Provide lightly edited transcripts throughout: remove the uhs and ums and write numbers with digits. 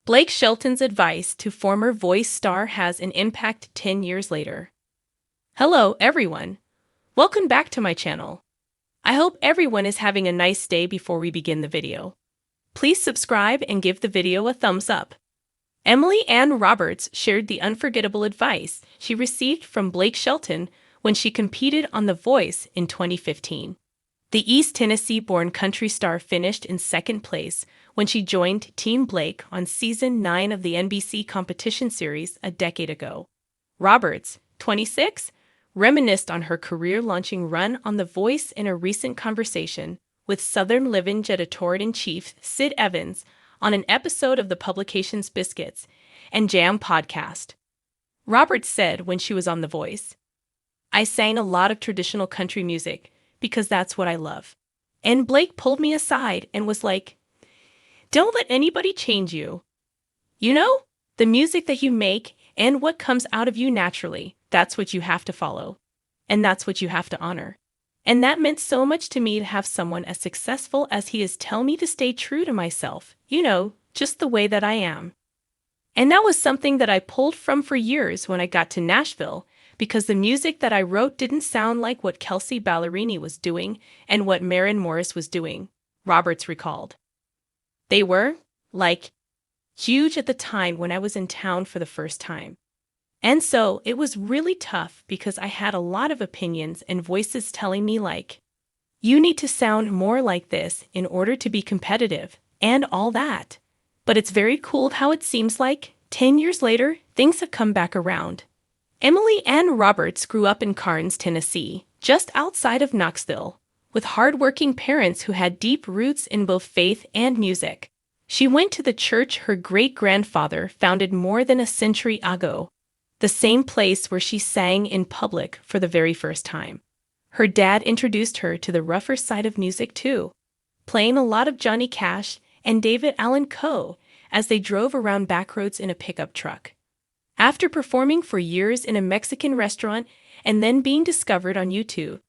Blake Shelton's advice to former Voice star has an impact 10 years later. Hello, everyone. Welcome back to my channel. I hope everyone is having a nice day before we begin the video. Please subscribe and give the video a thumbs up. Emily Ann Roberts shared the unforgettable advice she received from Blake Shelton when she competed on The Voice in 2015. The East Tennessee-born country star finished in second place when she joined Team Blake on Season 9 of the NBC competition series a decade ago. Roberts, 26, reminisced on her career-launching run on The Voice in a recent conversation with Southern Living editor-in-chief Sid Evans on an episode of the publication's Biscuits and Jam podcast. Roberts said when she was on The Voice, "I sang a lot of traditional country music because that's what I love. And Blake pulled me aside and was like, 'Don't let anybody change you. You know, the music that you make and what comes out of you naturally, that's what you have to follow. And that's what you have to honor.' And that meant so much to me to have someone as successful as he is tell me to stay true to myself, just the way that I am." And that was something that I pulled from for years when I got to Nashville, because the music that I wrote didn't sound like what Kelsey Ballerini was doing and what Maren Morris was doing, Roberts recalled. They were, huge at the time when I was in town for the first time. And so it was really tough because I had a lot of opinions and voices telling me you need to sound more like this in order to be competitive, and all that. But it's very cool how it seems like, 10 years later, things have come back around. Emily Ann Roberts grew up in Karnes, Tennessee, just outside of Knoxville, with hard-working parents who had deep roots in both faith and music. She went to the church her great-grandfather founded more than a century ago, the same place where she sang in public for the very first time. Her dad introduced her to the rougher side of music too, playing a lot of Johnny Cash and David Allan Coe as they drove around backroads in a pickup truck. After performing for years in a Mexican restaurant and then being discovered on YouTube,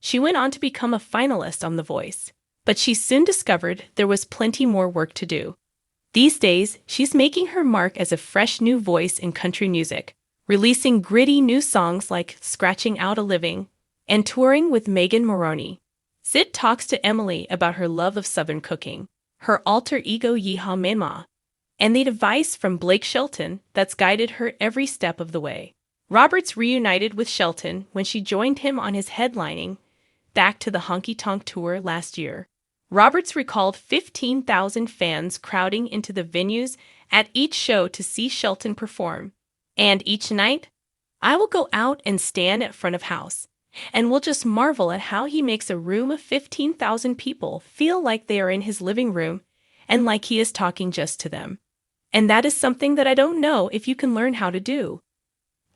she went on to become a finalist on The Voice. But she soon discovered there was plenty more work to do. These days, she's making her mark as a fresh new voice in country music, releasing gritty new songs like Scratching Out a Living and touring with Megan Moroney. Sid talks to Emily about her love of Southern cooking, her alter ego Yeehaw Mema, and the advice from Blake Shelton that's guided her every step of the way. Roberts reunited with Shelton when she joined him on his headlining Back to the Honky Tonk Tour last year. Roberts recalled 15,000 fans crowding into the venues at each show to see Shelton perform. And each night, I will go out and stand at front of house, and we'll just marvel at how he makes a room of 15,000 people feel like they are in his living room and like he is talking just to them. And that is something that I don't know if you can learn how to do.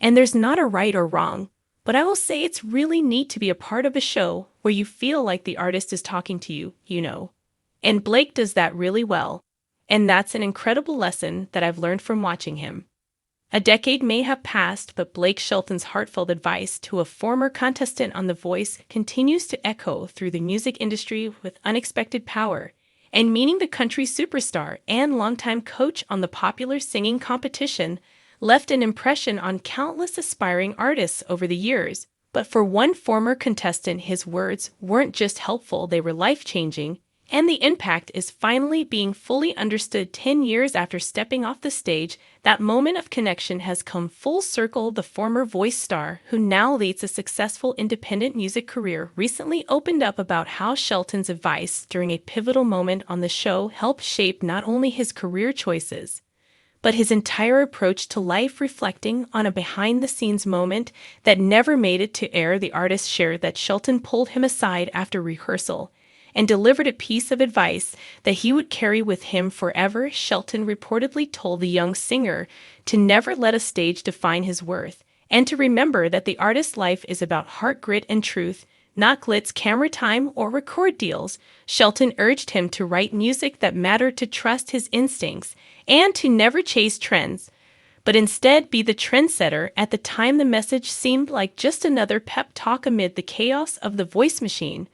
And there's not a right or wrong, but I will say it's really neat to be a part of a show where you feel like the artist is talking to you, And Blake does that really well, and that's an incredible lesson that I've learned from watching him. A decade may have passed, but Blake Shelton's heartfelt advice to a former contestant on The Voice continues to echo through the music industry with unexpected power, and meeting the country superstar and longtime coach on the popular singing competition left an impression on countless aspiring artists over the years. But for one former contestant, his words weren't just helpful, they were life-changing, and the impact is finally being fully understood 10 years after stepping off the stage. That moment of connection has come full circle. The former Voice star, who now leads a successful independent music career, recently opened up about how Shelton's advice during a pivotal moment on the show helped shape not only his career choices, but his entire approach to life. Reflecting on a behind-the-scenes moment that never made it to air, the artist shared that Shelton pulled him aside after rehearsal and delivered a piece of advice that he would carry with him forever. Shelton reportedly told the young singer to never let a stage define his worth, and to remember that the artist's life is about heart, grit, and truth, not glitz, camera time, or record deals. Shelton urged him to write music that mattered, to trust his instincts, and to never chase trends, but instead be the trendsetter. At the time, the message seemed like just another pep talk amid the chaos of the Voice machine,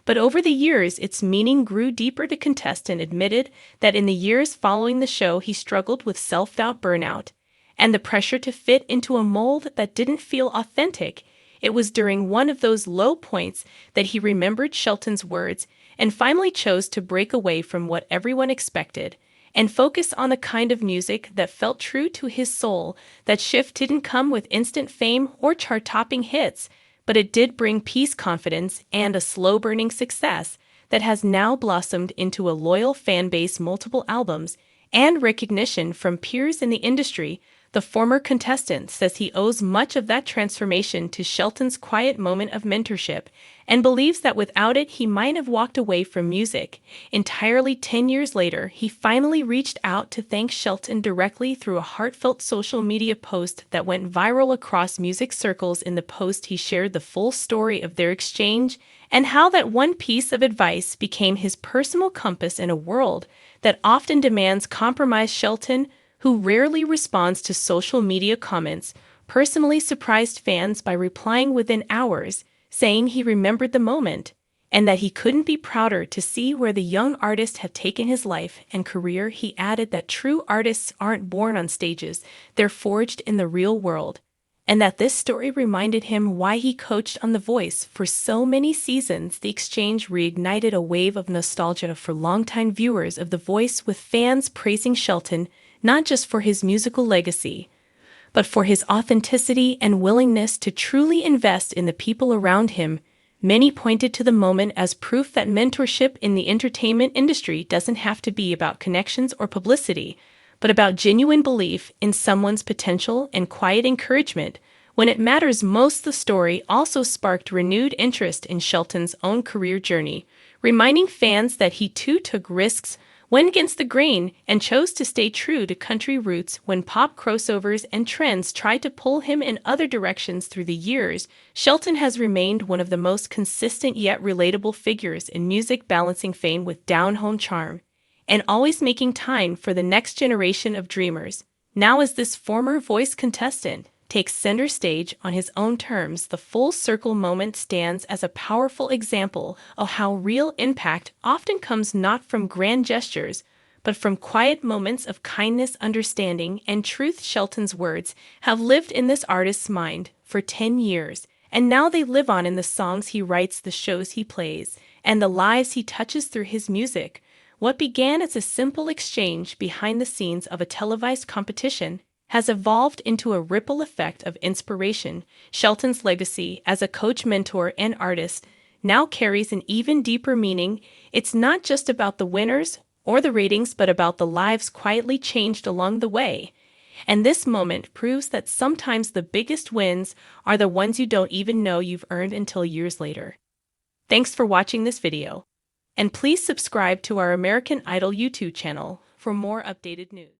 But over the years, its meaning grew deeper. The contestant admitted that in the years following the show, he struggled with self-doubt, burnout, and the pressure to fit into a mold that didn't feel authentic. It was during one of those low points that he remembered Shelton's words and finally chose to break away from what everyone expected and focus on the kind of music that felt true to his soul. That shift didn't come with instant fame or chart-topping hits, but it did bring peace, confidence, and a slow-burning success that has now blossomed into a loyal fan base, multiple albums, and recognition from peers in the industry. The former contestant says he owes much of that transformation to Shelton's quiet moment of mentorship and believes that without it, he might have walked away from music entirely. 10 years later, he finally reached out to thank Shelton directly through a heartfelt social media post that went viral across music circles. In the post, he shared the full story of their exchange and how that one piece of advice became his personal compass in a world that often demands compromise. Shelton, who rarely responds to social media comments, personally surprised fans by replying within hours, saying he remembered the moment and that he couldn't be prouder to see where the young artist had taken his life and career. He added that true artists aren't born on stages, they're forged in the real world, and that this story reminded him why he coached on The Voice for so many seasons. The exchange reignited a wave of nostalgia for longtime viewers of The Voice, with fans praising Shelton not just for his musical legacy, but for his authenticity and willingness to truly invest in the people around him. Many pointed to the moment as proof that mentorship in the entertainment industry doesn't have to be about connections or publicity, but about genuine belief in someone's potential and quiet encouragement when it matters most. The story also sparked renewed interest in Shelton's own career journey, reminding fans that he too took risks, went against the grain, and chose to stay true to country roots when pop crossovers and trends tried to pull him in other directions. Through the years, Shelton has remained one of the most consistent yet relatable figures in music, balancing fame with down-home charm and always making time for the next generation of dreamers. Now, as this former Voice contestant takes center stage on his own terms, the full circle moment stands as a powerful example of how real impact often comes not from grand gestures, but from quiet moments of kindness, understanding, and truth. Shelton's words have lived in this artist's mind for 10 years, and now they live on in the songs he writes, the shows he plays, and the lives he touches through his music. What began as a simple exchange behind the scenes of a televised competition has evolved into a ripple effect of inspiration. Shelton's legacy as a coach, mentor, and artist now carries an even deeper meaning. It's not just about the winners or the ratings, but about the lives quietly changed along the way. And this moment proves that sometimes the biggest wins are the ones you don't even know you've earned until years later. Thanks for watching this video, and please subscribe to our American Idol YouTube channel for more updated news.